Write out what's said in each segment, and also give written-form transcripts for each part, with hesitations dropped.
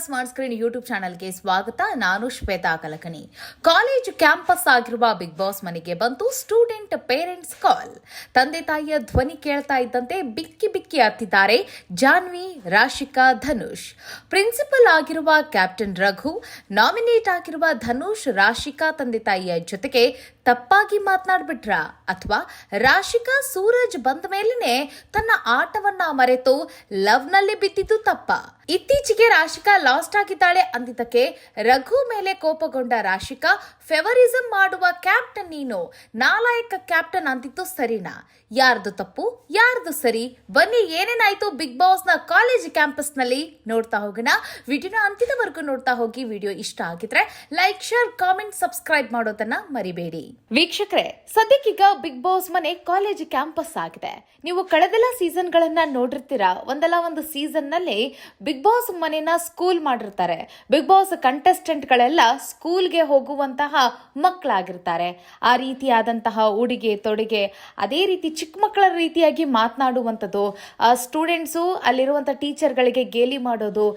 Smart screen YouTube ಚಾನೆಲ್ಗೆ ಸ್ವಾಗತ. ನಾನು ಶ್ವೇತಾ ಕಲಕನಿ. ಕಾಲೇಜ್ ಕ್ಯಾಂಪಸ್ ಆಗಿರುವ ಬಿಗ್ ಬಾಸ್ ಮನೆಗೆ ಬಂತು ಸ್ಟೂಡೆಂಟ್ ಪೇರೆಂಟ್ಸ್ ಕಾಲ್. ತಂದೆ ತಾಯಿಯ ಧ್ವನಿ ಕೇಳ್ತಾ ಇದ್ದಂತೆ ಬಿಕ್ಕಿ ಬಿಕ್ಕಿ ಹತ್ತಿದ್ದಾರೆ ಜಾನ್ವಿ, ರಾಶಿಕಾ, ಧನುಷ್. ಪ್ರಿನ್ಸಿಪಲ್ ಆಗಿರುವ ಕ್ಯಾಪ್ಟನ್ ರಘು, ನಾಮಿನೇಟ್ ಆಗಿರುವ ಧನುಷ್, ರಾಶಿಕಾ ತಂದೆ ತಾಯಿಯ ಜೊತೆಗೆ ತಪ್ಪಾಗಿ ಮಾತನಾಡ್ಬಿಟ್ರ ಅಥವಾ ರಾಶಿಕಾ ಸೂರಜ್ ಬಂದ ಮೇಲೇನೆ ತನ್ನ ಆಟವನ್ನ ಮರೆತು ಲವ್ನಲ್ಲಿ ಬಿದ್ದಿದ್ದು ತಪ್ಪ? ಇತ್ತೀಚೆಗೆ ರಾಶಿಕಾ ಲಾಸ್ಟ್ ಆಗಿದ್ದಾಳೆ ಅಂದಿದ್ದಕ್ಕೆ ರಘು ಮೇಲೆ ಕೋಪಗೊಂಡ ರಾಶಿಕಾ, ಫೇವರಿಸಂ ಮಾಡುವ ಕ್ಯಾಪ್ಟನ್ ನೀನು, ನಾಲಾಯಕ ಕ್ಯಾಪ್ಟನ್ ಅಂತಿತ್ತು ಸರಿನಾ? ಯಾರ್ದು ತಪ್ಪು ಯಾರ್ದು ಸರಿ? ಬನ್ನಿ, ಏನೇನಾಯ್ತು ಬಿಗ್ ಬಾಸ್ ನ ಕಾಲೇಜ್ ಕ್ಯಾಂಪಸ್ ನಲ್ಲಿ ನೋಡ್ತಾ ಹೋಗೋಣ. ವಿಡಿಯೋನ ಅಂತ್ಯದವರೆಗೂ ನೋಡ್ತಾ ಹೋಗಿ. ವಿಡಿಯೋ ಇಷ್ಟ ಆಗಿದ್ರೆ ಲೈಕ್, ಶೇರ್, ಕಾಮೆಂಟ್, ಸಬ್ಸ್ಕ್ರೈಬ್ ಮಾಡೋದನ್ನ ಮರಿಬೇಡಿ. ವೀಕ್ಷಕರೇ, ಸದ್ಯಕ್ಕೀಗ ಬಿಗ್ ಬಾಸ್ ಮನೆ ಕಾಲೇಜ್ ಕ್ಯಾಂಪಸ್ ಆಗಿದೆ. ನೀವು ಕಳೆದೆಲ್ಲ ಸೀಸನ್ ಗಳನ್ನ ನೋಡಿರ್ತೀರಾ. ಒಂದಲ್ಲ ಒಂದು ಸೀಸನ್ ನಲ್ಲಿ ಬಿಗ್ ಬಾಸ್ ಮನೆನ ಸ್ಕೂಲ್ ಮಾಡಿರ್ತಾರೆ. ಬಿಗ್ ಬಾಸ್ ಕಂಟೆಸ್ಟೆಂಟ್ ಗಳೆಲ್ಲ ಸ್ಕೂಲ್ಗೆ ಹೋಗುವಂತಹ ಮಕ್ಕಳಾಗಿರ್ತಾರೆ. ಆ ರೀತಿಯಾದಂತಹ ಉಡುಗೆ ತೊಡುಗೆ, ಅದೇ ರೀತಿ ಚಿಕ್ಕ ಮಕ್ಕಳ ರೀತಿಯಾಗಿ ಮಾತನಾಡುವಂಥದ್ದು, ಸ್ಟೂಡೆಂಟ್ಸು ಅಲ್ಲಿರುವಂಥ ಟೀಚರ್ಗಳಿಗೆ ಗೇಲಿ ಮಾಡೋದು,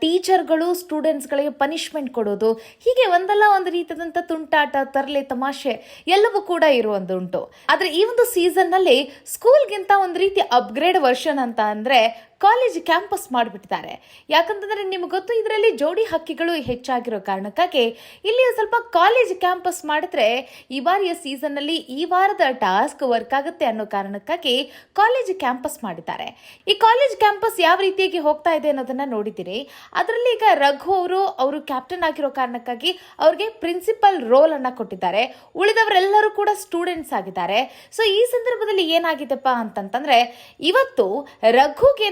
ಟೀಚರ್ಗಳು ಸ್ಟೂಡೆಂಟ್ಸ್ಗಳಿಗೆ ಪನಿಷ್ಮೆಂಟ್ ಕೊಡೋದು, ಹೀಗೆ ಒಂದಲ್ಲ ಒಂದು ರೀತಿಯಾದಂಥ ತುಂಟಾಟ, ತರಲೆ, ತಮಾಷೆ ಎಲ್ಲವೂ ಕೂಡ ಇರುವಂದುಂಟು. ಆದರೆ ಈ ಒಂದು ಸೀಸನ್ ನಲ್ಲಿ ಸ್ಕೂಲ್ಗಿಂತ ಒಂದು ರೀತಿ ಅಪ್ಗ್ರೇಡ್ ವರ್ಷನ್ ಅಂತ ಅಂದ್ರೆ ಕಾಲೇಜ್ ಕ್ಯಾಂಪಸ್ ಮಾಡಿಬಿಟ್ಟಿದ್ದಾರೆ. ಯಾಕಂತಂದ್ರೆ ನಿಮ್ಗೆ ಗೊತ್ತು, ಇದರಲ್ಲಿ ಜೋಡಿ ಹಕ್ಕಿಗಳು ಹೆಚ್ಚಾಗಿರೋ ಕಾರಣಕ್ಕಾಗಿ ಇಲ್ಲಿ ಸ್ವಲ್ಪ ಕಾಲೇಜ್ ಕ್ಯಾಂಪಸ್ ಮಾಡಿದ್ರೆ ಈ ಬಾರಿಯ ಸೀಸನ್ ನಲ್ಲಿ ಈ ವಾರದ ಟಾಸ್ಕ್ ವರ್ಕ್ ಆಗುತ್ತೆ ಅನ್ನೋ ಕಾರಣಕ್ಕಾಗಿ ಕಾಲೇಜ್ ಕ್ಯಾಂಪಸ್ ಮಾಡಿದ್ದಾರೆ. ಈ ಕಾಲೇಜ್ ಕ್ಯಾಂಪಸ್ ಯಾವ ರೀತಿಯಾಗಿ ಹೋಗ್ತಾ ಇದೆ ಅನ್ನೋದನ್ನ ನೋಡಿದ್ದೀರಿ. ಅದರಲ್ಲಿ ಈಗ ರಘು ಅವರು ಕ್ಯಾಪ್ಟನ್ ಆಗಿರೋ ಕಾರಣಕ್ಕಾಗಿ ಅವ್ರಿಗೆ ಪ್ರಿನ್ಸಿಪಲ್ ರೋಲ್ ಅನ್ನ ಕೊಟ್ಟಿದ್ದಾರೆ. ಉಳಿದವರೆಲ್ಲರೂ ಕೂಡ ಸ್ಟೂಡೆಂಟ್ಸ್ ಆಗಿದ್ದಾರೆ. ಸೊ ಈ ಸಂದರ್ಭದಲ್ಲಿ ಏನಾಗಿದೆಪ್ಪ ಅಂತಂತಂದ್ರೆ, ಇವತ್ತು ರಘುಗೆ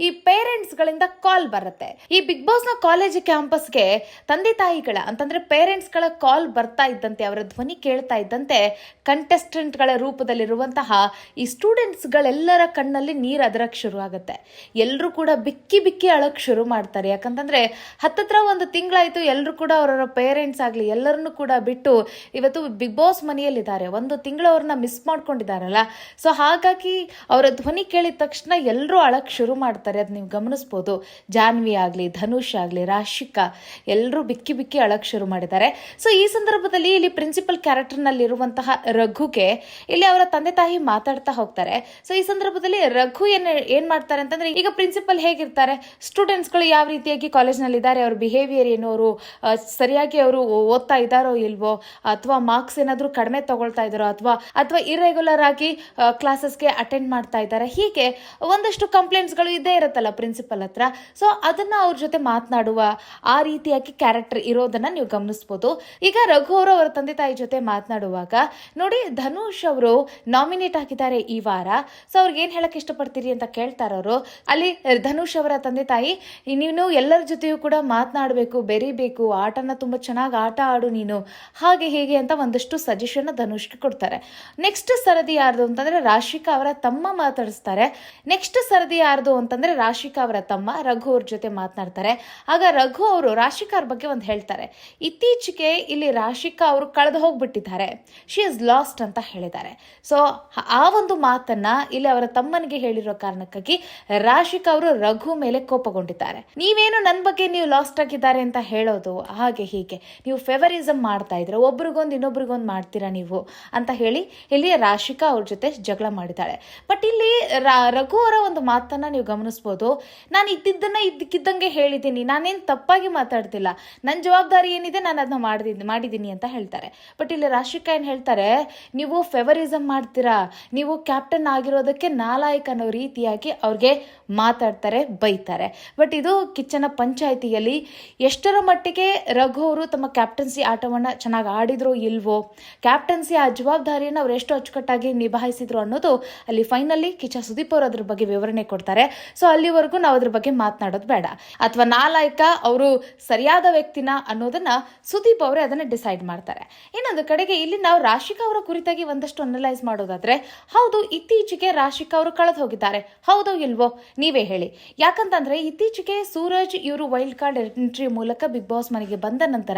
ಈ ಪೇರೆಂಟ್ಸ್ ಗಳಿಂದ ಕಾಲ್ ಬರುತ್ತೆ. ಈ ಬಿಗ್ ಬಾಸ್ ನ ಕಾಲೇಜ್ ಕ್ಯಾಂಪಸ್ಗೆ ತಂದೆ ತಾಯಿಗಳ ಅಂತಂದ್ರೆ ಪೇರೆಂಟ್ಸ್ ಗಳ ಕಾಲ್ ಬರ್ತಾ ಇದ್ದಂತೆ, ಅವರ ಧ್ವನಿ ಕೇಳ್ತಾ ಇದ್ದಂತೆ ಕಂಟೆಸ್ಟೆಂಟ್ ಗಳ ರೂಪದಲ್ಲಿರುವಂತಹ ಈ ಸ್ಟೂಡೆಂಟ್ಸ್ ಗಳೆಲ್ಲರ ಕಣ್ಣಲ್ಲಿ ನೀರು ಅದರಕ್ ಶುರು ಆಗುತ್ತೆ. ಎಲ್ಲರೂ ಕೂಡ ಬಿಕ್ಕಿ ಬಿಕ್ಕಿ ಅಳಕ್ ಶುರು ಮಾಡ್ತಾರೆ. ಯಾಕಂತಂದ್ರೆ ಹತ್ತತ್ರ ಒಂದು ತಿಂಗಳಾಯ್ತು, ಎಲ್ಲರೂ ಕೂಡ ಅವರ ಪೇರೆಂಟ್ಸ್ ಆಗ್ಲಿ ಎಲ್ಲರನ್ನು ಕೂಡ ಬಿಟ್ಟು ಇವತ್ತು ಬಿಗ್ ಬಾಸ್ ಮನೆಯಲ್ಲಿದ್ದಾರೆ. ಒಂದು ತಿಂಗಳು ಅವ್ರನ್ನ ಮಿಸ್ ಮಾಡ್ಕೊಂಡಿದ್ದಾರಲ್ಲ. ಸೊ ಹಾಗಾಗಿ ಅವರ ಧ್ವನಿ ಕೇಳಿದ ತಕ್ಷಣ ಎಲ್ಲರೂ ಅಳಕ್ ಶುರು ಮಾಡ್ತಾರೆ. ಅದು ನೀವು ಗಮನಿಸಬಹುದು. ಜಾನ್ವಿ ಆಗ್ಲಿ, ಧನುಷ್ ಆಗ್ಲಿ, ರಾಶಿಕಾ ಎಲ್ಲರೂ ಬಿಕ್ಕಿ ಬಿಕ್ಕಿ ಅಳಕ್ ಶುರು ಮಾಡಿದ್ದಾರೆ. ಸೊ ಈ ಸಂದರ್ಭದಲ್ಲಿ ಇಲ್ಲಿ ಪ್ರಿನ್ಸಿಪಲ್ ಕ್ಯಾರೆಕ್ಟರ್ ನಲ್ಲಿ ಇರುವಂತಹ ರಘುಗೆ ಇಲ್ಲಿ ಅವರ ತಂದೆ ತಾಯಿ ಮಾತಾಡ್ತಾ ಹೋಗ್ತಾರೆ. ಸೊ ಈ ಸಂದರ್ಭದಲ್ಲಿ ರಘು ಏನ್ ಮಾಡ್ತಾರೆ ಅಂತಂದ್ರೆ, ಈಗ ಪ್ರಿನ್ಸಿಪಲ್ ಹೇಗಿರ್ತಾರೆ, ಸ್ಟೂಡೆಂಟ್ಸ್ ಗಳು ಯಾವ ರೀತಿಯಾಗಿ ಕಾಲೇಜ್ ನಲ್ಲಿ ಇದ್ದಾರೆ, ಅವ್ರ ಬಿಹೇವಿಯರ್ ಏನು, ಅವರು ಸರಿಯಾಗಿ ಅವರು ಓದ್ತಾ ಇದ್ದಾರೋ ಇಲ್ವೋ, ಅಥವಾ ಮಾರ್ಕ್ಸ್ ಏನಾದ್ರು ಕಡಿಮೆ ತಗೊಳ್ತಾ ಇದ್ದಾರೋ, ಅಥವಾ ಇರ್ರೆಗ್ಯುಲರ್ ಆಗಿ ಕ್ಲಾಸಸ್ಗೆ ಅಟೆಂಡ್ ಮಾಡ್ತಾ ಇದ್ದಾರೆ, ಹೀಗೆ ಒಂದಷ್ಟು ಕಂಪ್ಲೇಂಟ್ಸ್ ಗಳು ಇದ್ದೇ ಇರುತ್ತಲ್ಲ ಪ್ರಿನ್ಸಿಪಲ್ ಹತ್ರ. ಸೊ ಅದನ್ನ ಅವ್ರ ಜೊತೆ ಮಾತನಾಡುವ ಆ ರೀತಿಯಾಗಿ ಕ್ಯಾರೆಕ್ಟರ್ ಇರೋದನ್ನ ನೀವು ಗಮನಿಸಬಹುದು. ಈಗ ರಘು ಅವರು ಅವರ ತಂದೆ ತಾಯಿ ಜೊತೆ ಮಾತನಾಡುವಾಗ ನೋಡಿ, ಧನುಷ್ ಅವರು ನಾಮಿನೇಟ್ ಆಗಿದ್ದಾರೆ ಈ ವಾರ. ಸೊ ಅವ್ರಿಗೆ ಏನ್ ಹೇಳಕ್ ಇಷ್ಟಪಡ್ತೀರಿ ಅಂತ ಕೇಳ್ತಾರ ಅವರು. ಅಲ್ಲಿ ಧನುಷ್ ಅವರ ತಂದೆ ತಾಯಿ, ನೀನು ಎಲ್ಲರ ಜೊತೆಯೂ ಕೂಡ ಮಾತನಾಡಬೇಕು, ಬೆರಿಬೇಕು, ಆಟನ ತುಂಬಾ ಚೆನ್ನಾಗಿ ಆಟ ಆಡು ನೀನು, ಹಾಗೆ ಹೀಗೆ ಅಂತ ಒಂದಷ್ಟು ಸಜೆಷನ್ ಧನುಷ್ಗೆ ಕೊಡ್ತಾರೆ. ನೆಕ್ಸ್ಟ್ ಸರದಿ ಯಾರ್ದು ಅಂತಂದ್ರೆ ರಾಶಿಕಾ ಅವರ ತಮ್ಮ ಮಾತಾಡಿಸ್ತಾರೆ. ನೆಕ್ಸ್ಟ್ ಸರದಿ ಯಾರ್ದು ಅಂತಂದ್ರೆ ರಾಶಿಕಾ ಅವರ ತಮ್ಮ ರಘು ಅವ್ರ ಜೊತೆ ಮಾತನಾಡ್ತಾರೆ. ಆಗ ರಘು ಅವರು ರಾಶಿಕಾ ಅವ್ರ ಬಗ್ಗೆ ಒಂದು ಹೇಳ್ತಾರೆ. ಇತ್ತೀಚೆಗೆ ಇಲ್ಲಿ ರಾಶಿಕಾ ಅವರು ಕಳೆದು ಹೋಗ್ಬಿಟ್ಟಿದ್ದಾರೆ, ಶಿ ಇಸ್ ಲಾಸ್ಟ್ ಅಂತ ಹೇಳಿದ್ದಾರೆ. ಸೊ ಆ ಒಂದು ಮಾತನ್ನ ಇಲ್ಲಿ ಅವರ ತಮ್ಮನಿಗೆ ಹೇಳಿರೋ ಕಾರಣಕ್ಕಾಗಿ ರಾಶಿಕಾ ಅವರು ರಘು ಮೇಲೆ ಕೋಪಗೊಂಡಿದ್ದಾರೆ. ನೀವೇನು ನನ್ನ ಬಗ್ಗೆ ನೀವು ಲಾಸ್ಟ್ ಆಗಿದ್ದಾರೆ ಅಂತ ಹೇಳೋದು, ಹಾಗೆ ಹೀಗೆ ನೀವು ಫೇವರಿಸಂ ಮಾಡ್ತಾ ಇದ್ರೆ, ಒಬ್ರಿಗೊಂದು ಇನ್ನೊಬ್ರಿಗೊಂದು ಮಾಡ್ತೀರಾ ನೀವು ಅಂತ ಹೇಳಿ ಇಲ್ಲಿ ರಾಶಿಕಾ ಅವ್ರ ಜೊತೆ ಜಗಳ ಮಾಡಿದ್ದಾಳೆ. ಬಟ್ ಇಲ್ಲಿ ರಘು ಅವರ ಒಂದು ಮಾತನ್ನ ನೀವು ಗಮನಿಸಬಹುದು. ನಾನು ಇದ್ದಿದ್ದನ್ನ ಇದ್ದಕ್ಕಿದ್ದಂಗೆ ಹೇಳಿದ್ದೀನಿ, ನಾನೇನು ತಪ್ಪಾಗಿ ಮಾತಾಡ್ತಿಲ್ಲ, ನನ್ನ ಜವಾಬ್ದಾರಿ ಏನಿದೆ ನಾನು ಅದನ್ನ ಮಾಡಿದ್ದೀನಿ ಅಂತ ಹೇಳ್ತಾರೆ. ಬಟ್ ಇಲ್ಲಿ ರಾಶಿಕಾ ಏನ್ ಹೇಳ್ತಾರೆ, ನೀವು ಫೇವರಿಸಂ ಮಾಡ್ತೀರಾ, ನೀವು ಕ್ಯಾಪ್ಟನ್ ಆಗಿರೋದಕ್ಕೆ ನಾಲಾಯಕ್ ಅನ್ನೋ ರೀತಿಯಾಗಿ ಅವ್ರಿಗೆ ಮಾತಾಡ್ತಾರೆ, ಬೈತಾರೆ. ಬಟ್ ಇದು ಕಿಚ್ಚನ ಪಂಚಾಯಿತಿಯಲ್ಲಿ ಎಷ್ಟರ ಮಟ್ಟಿಗೆ ರಘು ಅವರು ತಮ್ಮ ಕ್ಯಾಪ್ಟನ್ಸಿ ಆಟವನ್ನ ಚೆನ್ನಾಗಿ ಆಡಿದ್ರು ಇಲ್ವೋ, ಕ್ಯಾಪ್ಟನ್ಸಿ ಆ ಜವಾಬ್ದಾರಿಯನ್ನು ಅವ್ರು ಎಷ್ಟು ಅಚ್ಚುಕಟ್ಟಾಗಿ ನಿಭಾಯಿಸಿದ್ರು ಅನ್ನೋದು ಅಲ್ಲಿ ಫೈನಲಿ ಕಿಚ್ಚ ಸುದೀಪ್ ಅವರು ಅದ್ರ ಬಗ್ಗೆ ವಿವರಣೆ ಕೊಡ್ತಾರೆ. ಸೊ ಅಲ್ಲಿವರೆಗೂ ನಾವು ಅದ್ರ ಬಗ್ಗೆ ಮಾತನಾಡೋದು ಬೇಡ, ಅಥವಾ ನಾಲಾಯಕ ಅವರು ಸರಿಯಾದ ವ್ಯಕ್ತಿನ ಅನ್ನೋದನ್ನ ಸುದೀಪ್ ಅವರೇ ಅದನ್ನ ಡಿಸೈಡ್ ಮಾಡ್ತಾರೆ. ಇನ್ನೊಂದು ಕಡೆಗೆ ಇಲ್ಲಿ ನಾವು ರಾಶಿಕಾ ಅವರ ಕುರಿತಾಗಿ ಒಂದಷ್ಟು ಅನಲೈಸ್ ಮಾಡೋದಾದ್ರೆ, ಹೌದು ಇತ್ತೀಚೆಗೆ ರಾಶಿಕಾ ಅವರು ಕಳೆದು ಹೋಗಿದ್ದಾರೆ, ಹೌದು ಇಲ್ವೋ ನೀವೇ ಹೇಳಿ. ಯಾಕಂತಂದ್ರೆ ಇತ್ತೀಚೆಗೆ ಸೂರಜ್ ಇವರು ವೈಲ್ಡ್ ಕಾರ್ಡ್ ಎಂಟ್ರಿ ಮೂಲಕ ಬಿಗ್ ಬಾಸ್ ಮನೆಗೆ ಬಂದ ನಂತರ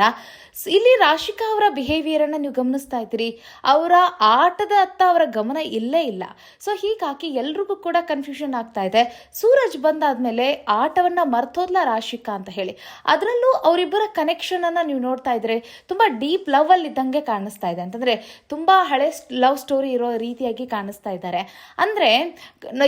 ಇಲ್ಲಿ ರಾಶಿಕಾ ಅವರ ಬಿಹೇವಿಯರ್ ಅನ್ನ ನೀವು ಗಮನಿಸ್ತಾ ಇದ್ದೀರಿ. ಅವರ ಆಟದ ಅತ್ತ ಅವರ ಗಮನ ಇಲ್ಲೇ ಇಲ್ಲ. ಸೊ ಹೀಗಾಗಿ ಎಲ್ರಿಗೂ ಕೂಡ ಕನ್ಫ್ಯೂಷನ್ ಆಗ್ತಾ ಇದೆ. ಇದೆ. ಸೂರಜ್ ಬಂದಾದ್ಮೇಲೆ ಆಟವನ್ನ ಮರ್ತೋದ್ಲ ರಾಶಿಕಾ ಅಂತ ಹೇಳಿ. ಅದರಲ್ಲೂ ಅವರಿಬ್ಬರ ಕನೆಕ್ಷನ್ ಅನ್ನ ನೀವು ನೋಡ್ತಾ ಇದ್ರೆ ತುಂಬಾ ಡೀಪ್ ಲವ್ ಅಲ್ಲಿ ಇದ್ದಂಗೆ ಕಾಣಿಸ್ತಾ ಇದೆ. ಅಂತಂದ್ರೆ ತುಂಬಾ ಹಳೆ ಲವ್ ಸ್ಟೋರಿ ಇರೋ ರೀತಿಯಾಗಿ ಕಾಣಿಸ್ತಾ ಇದ್ದಾರೆ. ಅಂದ್ರೆ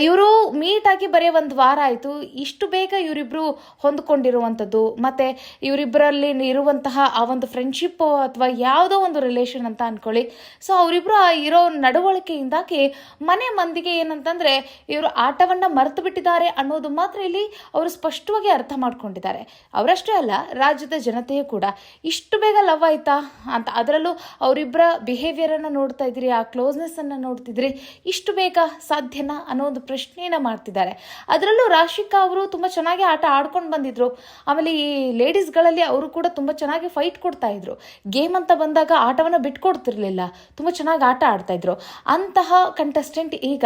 ಇವರು ಮೀಟ್ ಆಗಿ ಬರೀ ಒಂದು ವಾರ ಆಯ್ತು, ಇಷ್ಟು ಬೇಗ ಇವರಿಬ್ರು ಹೊಂದ್ಕೊಂಡಿರುವಂಥದ್ದು ಮತ್ತೆ ಇವರಿಬ್ಬರಲ್ಲಿ ಇರುವಂತಹ ಆ ಒಂದು ಫ್ರೆಂಡ್ಶಿಪ್ ಅಥವಾ ಯಾವುದೋ ಒಂದು ರಿಲೇಷನ್ ಅಂತ ಅನ್ಕೊಳ್ಳಿ. ಸೊ ಅವರಿಬ್ರು ಇರೋ ನಡವಳಿಕೆಯಿಂದಾಗಿ ಮನೆ ಮಂದಿಗೆ ಏನಂತಂದ್ರೆ ಇವರು ಆಟವನ್ನ ಮರೆತು ಬಿಟ್ಟಿದ್ದಾರೆ ಅನ್ನೋದು ಮಾತ್ರ ಇಲ್ಲಿ ಅವರು ಸ್ಪಷ್ಟವಾಗಿ ಅರ್ಥ ಮಾಡ್ಕೊಂಡಿದ್ದಾರೆ. ಅವರಷ್ಟೇ ಅಲ್ಲ, ರಾಜ್ಯದ ಜನತೆಯೂ ಕೂಡ ಇಷ್ಟು ಬೇಗ ಲವ್ ಆಯ್ತಾ ಅಂತ. ಅದರಲ್ಲೂ ಅವರಿಬ್ಬರ ಬಿಹೇವಿಯರ್ ಅನ್ನ ನೋಡ್ತಾ ಇದ್ರಿ, ಆ ಕ್ಲೋಸ್ನೆಸ್ ಅನ್ನ ನೋಡ್ತಿದ್ರಿ, ಇಷ್ಟು ಬೇಗ ಸಾಧ್ಯನಾ ಅನ್ನೋ ಒಂದು ಪ್ರಶ್ನೆಯನ್ನ ಮಾಡ್ತಿದ್ದಾರೆ. ಅದರಲ್ಲೂ ರಾಶಿಕಾ ಅವರು ತುಂಬಾ ಚೆನ್ನಾಗಿ ಆಟ ಆಡ್ಕೊಂಡು ಬಂದಿದ್ರು. ಆಮೇಲೆ ಈ ಲೇಡೀಸ್ಗಳಲ್ಲಿ ಅವರು ಕೂಡ ತುಂಬಾ ಚೆನ್ನಾಗಿ ಫೈಟ್ ಕೊಡ್ತಾ ಇದ್ರು. ಗೇಮ್ ಅಂತ ಬಂದಾಗ ಆಟವನ್ನ ಬಿಟ್ಕೊಡ್ತಿರ್ಲಿಲ್ಲ, ತುಂಬಾ ಚೆನ್ನಾಗಿ ಆಟ ಆಡ್ತಾ ಇದ್ರು. ಅಂತಹ ಕಂಟೆಸ್ಟೆಂಟ್ ಈಗ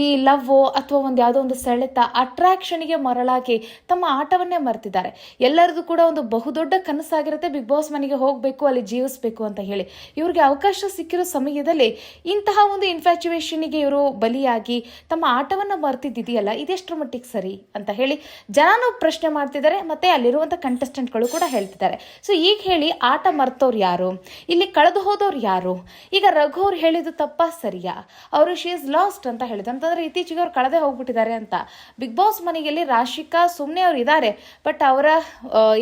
ಈ ಲವ್ ಅಥವಾ ಒಂದು ಯಾವುದೋ ಒಂದು ಸೆಳೆತ ಅಟ್ರಾಕ್ಷನ್ಗೆ ಮರಳಾಗಿ ತಮ್ಮ ಆಟವನ್ನೇ ಮರ್ತಿದ್ದಾರೆ. ಎಲ್ಲರದು ಕೂಡ ಒಂದು ಬಹುದೊಡ್ಡ ಕನಸಾಗಿರುತ್ತೆ, ಬಿಗ್ ಬಾಸ್ ಮನೆಗೆ ಹೋಗಬೇಕು, ಅಲ್ಲಿ ಜೀವಿಸಬೇಕು ಅಂತ ಹೇಳಿ. ಇವ್ರಿಗೆ ಅವಕಾಶ ಸಿಕ್ಕಿರೋ ಸಮಯದಲ್ಲಿ ಇಂತಹ ಒಂದು ಇನ್ಫ್ಯಾಚುಯೇಷನ್ಗೆ ಇವರು ಬಲಿಯಾಗಿ ತಮ್ಮ ಆಟವನ್ನ ಮರ್ತಿದ್ದಿದೆಯಲ್ಲ, ಇದೆಷ್ಟರ ಮಟ್ಟಿಗೆ ಸರಿ ಅಂತ ಹೇಳಿ ಜನನು ಪ್ರಶ್ನೆ ಮಾಡ್ತಿದ್ದಾರೆ. ಮತ್ತೆ ಅಲ್ಲಿರುವಂತ ಕಂಟೆಸ್ಟೆಂಟ್ಗಳು ಕೂಡ ಹೇಳ್ತಿದ್ದಾರೆ. ಸೊ ಈಗ ಹೇಳಿ, ಆಟ ಮರ್ತವ್ರು ಯಾರು, ಇಲ್ಲಿ ಕಳೆದು ಹೋದವ್ರು ಯಾರು? ಈಗ ರಘು ಅವ್ರು ಹೇಳಿದ್ದು ತಪ್ಪಾ ಸರಿಯಾ? ಅವರು ಶಿ ಇಸ್ ಲಾಸ್ಟ್ ಅಂತ ಹೇಳಿದ್ರು, ಅಂತಂದ್ರೆ ಇತ್ತೀಚೆಗೆ ಅವ್ರು ಕಳೆದೇ ಹೋಗ್ಬಿಟ್ಟಿದ್ದಾರೆ ಅಂತ. ಬಿಗ್ ಬಾಸ್ ಮನೆಯಲ್ಲಿ ರಾಶಿಕಾ ಸುಮ್ಮನೆ ಅವ್ರು ಇದ್ದಾರೆ, ಬಟ್ ಅವರ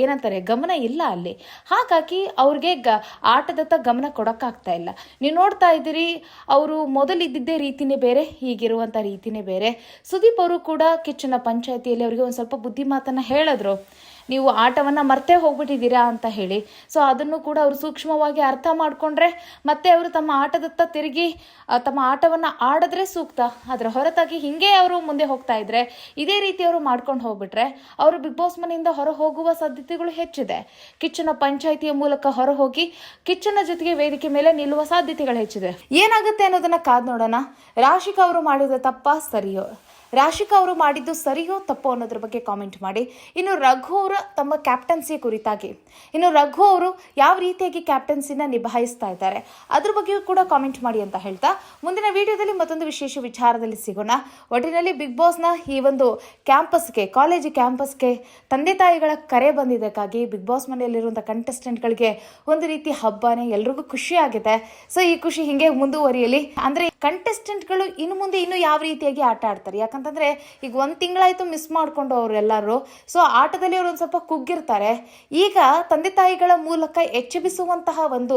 ಏನಂತಾರೆ ಗಮನ ಇಲ್ಲ ಅಲ್ಲಿ. ಹಾಗಾಗಿ ಅವ್ರಿಗೆ ಆಟದತ್ತ ಗಮನ ಕೊಡಕ್ಕಾಗ್ತಾ ಇಲ್ಲ. ನೀವು ನೋಡ್ತಾ ಇದ್ದೀರಿ, ಅವರು ಮೊದಲಿದ್ದಿದ್ದೇ ರೀತಿನೇ ಬೇರೆ, ಈಗಿರುವಂತ ರೀತಿನೇ ಬೇರೆ. ಸುದೀಪ್ ಅವರು ಕೂಡ ಕಿಚ್ಚನ ಪಂಚಾಯತಿಯಲ್ಲಿ ಅವರಿಗೆ ಒಂದು ಸ್ವಲ್ಪ ಬುದ್ಧಿ ಮಾತನ್ನ ಹೇಳಿದ್ರು, ನೀವು ಆಟವನ್ನು ಮರ್ತೇ ಹೋಗ್ಬಿಟ್ಟಿದ್ದೀರಾ ಅಂತ ಹೇಳಿ. ಸೊ ಅದನ್ನು ಕೂಡ ಅವರು ಸೂಕ್ಷ್ಮವಾಗಿ ಅರ್ಥ ಮಾಡಿಕೊಂಡ್ರೆ ಮತ್ತೆ ಅವರು ತಮ್ಮ ಆಟದತ್ತ ತಿರುಗಿ ತಮ್ಮ ಆಟವನ್ನು ಆಡಿದ್ರೆ ಸೂಕ್ತ. ಅದರ ಹೊರತಾಗಿ ಹಿಂಗೆ ಅವರು ಮುಂದೆ ಹೋಗ್ತಾ ಇದ್ರೆ, ಇದೇ ರೀತಿ ಅವರು ಮಾಡ್ಕೊಂಡು ಹೋಗ್ಬಿಟ್ರೆ ಅವರು ಬಿಗ್ ಬಾಸ್ ಮನೆಯಿಂದ ಹೊರ ಹೋಗುವ ಸಾಧ್ಯತೆಗಳು ಹೆಚ್ಚಿದೆ. ಕಿಚ್ಚನ ಪಂಚಾಯಿತಿಯ ಮೂಲಕ ಹೊರ ಹೋಗಿ ಕಿಚ್ಚನ ಜೊತೆಗೆ ವೇದಿಕೆ ಮೇಲೆ ನಿಲ್ಲುವ ಸಾಧ್ಯತೆಗಳು ಹೆಚ್ಚಿದೆ. ಏನಾಗುತ್ತೆ ಅನ್ನೋದನ್ನ ಕಾದ್ ನೋಡೋಣ. ರಾಶಿಕಾ ಅವರು ಮಾಡಿದ ತಪ್ಪಾ ಸರಿಯೋ? ರಾಶಿಕಾ ಅವರು ಮಾಡಿದ್ದು ಸರಿಯೋ ತಪ್ಪೋ ಅನ್ನೋದ್ರ ಬಗ್ಗೆ ಕಾಮೆಂಟ್ ಮಾಡಿ. ಇನ್ನು ರಘು ಅವರ ತಮ್ಮ ಕ್ಯಾಪ್ಟನ್ಸಿ ಕುರಿತಾಗಿ, ಇನ್ನು ರಘು ಅವರು ಯಾವ ರೀತಿಯಾಗಿ ಕ್ಯಾಪ್ಟನ್ಸಿನ ನಿಭಾಯಿಸ್ತಾ ಇದ್ದಾರೆ ಅದ್ರ ಬಗ್ಗೆಯೂ ಕೂಡ ಕಾಮೆಂಟ್ ಮಾಡಿ ಅಂತ ಹೇಳ್ತಾ, ಮುಂದಿನ ವಿಡಿಯೋದಲ್ಲಿ ಮತ್ತೊಂದು ವಿಶೇಷ ವಿಚಾರದಲ್ಲಿ ಸಿಗೋಣ. ಒಟ್ಟಿನಲ್ಲಿ ಬಿಗ್ ಬಾಸ್ನ ಈ ಒಂದು ಕ್ಯಾಂಪಸ್ಗೆ, ಕಾಲೇಜ್ ಕ್ಯಾಂಪಸ್ಗೆ ತಂದೆ ತಾಯಿಗಳ ಕರೆ ಬಂದಿದ್ದಕ್ಕಾಗಿ ಬಿಗ್ ಬಾಸ್ ಮನೆಯಲ್ಲಿರುವಂಥ ಕಂಟೆಸ್ಟೆಂಟ್ಗಳಿಗೆ ಒಂದು ರೀತಿ ಹಬ್ಬನೇ, ಎಲ್ರಿಗೂ ಖುಷಿ ಆಗಿದೆ. ಸೊ ಈ ಖುಷಿ ಹಿಂಗೆ ಮುಂದುವರಿಯಲಿ. ಅಂದ್ರೆ ಕಂಟೆಸ್ಟೆಂಟ್ಗಳು ಇನ್ನು ಮುಂದೆ ಇನ್ನು ಯಾವ ರೀತಿಯಾಗಿ ಆಟ ಆಡ್ತಾರೆ, ಯಾಕಂತಂದ್ರೆ ಈಗ ಒಂದು ತಿಂಗಳಾಯ್ತು ಮಿಸ್ ಮಾಡ್ಕೊಂಡು ಅವರೆಲ್ಲರೂ. ಸೊ ಆಟದಲ್ಲಿ ಅವರು ಒಂದು ಸ್ವಲ್ಪ ಕುಗ್ಗಿರ್ತಾರೆ. ಈಗ ತಂದೆ ತಾಯಿಗಳ ಮೂಲಕ ಎಚ್ಚರಿಸುವಂತಹ ಒಂದು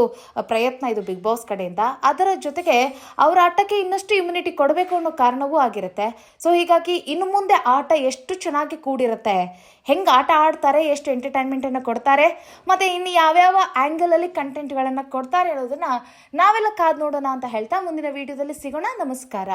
ಪ್ರಯತ್ನ ಇದು ಬಿಗ್ ಬಾಸ್ ಕಡೆಯಿಂದ. ಅದರ ಜೊತೆಗೆ ಅವರ ಆಟಕ್ಕೆ ಇನ್ನಷ್ಟು ಇಮ್ಯುನಿಟಿ ಕೊಡಬೇಕು ಅನ್ನೋ ಕಾರಣವೂ ಆಗಿರುತ್ತೆ. ಸೊ ಹೀಗಾಗಿ ಇನ್ನು ಮುಂದೆ ಆಟ ಎಷ್ಟು ಚೆನ್ನಾಗಿ ಕೂಡಿರುತ್ತೆ, ಹೆಂಗೆ ಆಟ ಆಡ್ತಾರೆ, ಎಷ್ಟು ಎಂಟರ್ಟೈನ್ಮೆಂಟ್ ಅನ್ನು ಕೊಡ್ತಾರೆ, ಮತ್ತೆ ಇನ್ನು ಯಾವ್ಯಾವ ಆಂಗಲ್ ಅಲ್ಲಿ ಕಂಟೆಂಟ್ಗಳನ್ನ ಕೊಡ್ತಾರೆ ಅನ್ನೋದನ್ನ ನಾವೆಲ್ಲ ಕಾದ್ ನೋಡೋಣ ಅಂತ ಹೇಳ್ತಾ ಮುಂದಿನ ವಿಡಿಯೋದಲ್ಲಿ ಸಿಗೋಣ. ನಮಸ್ಕಾರ.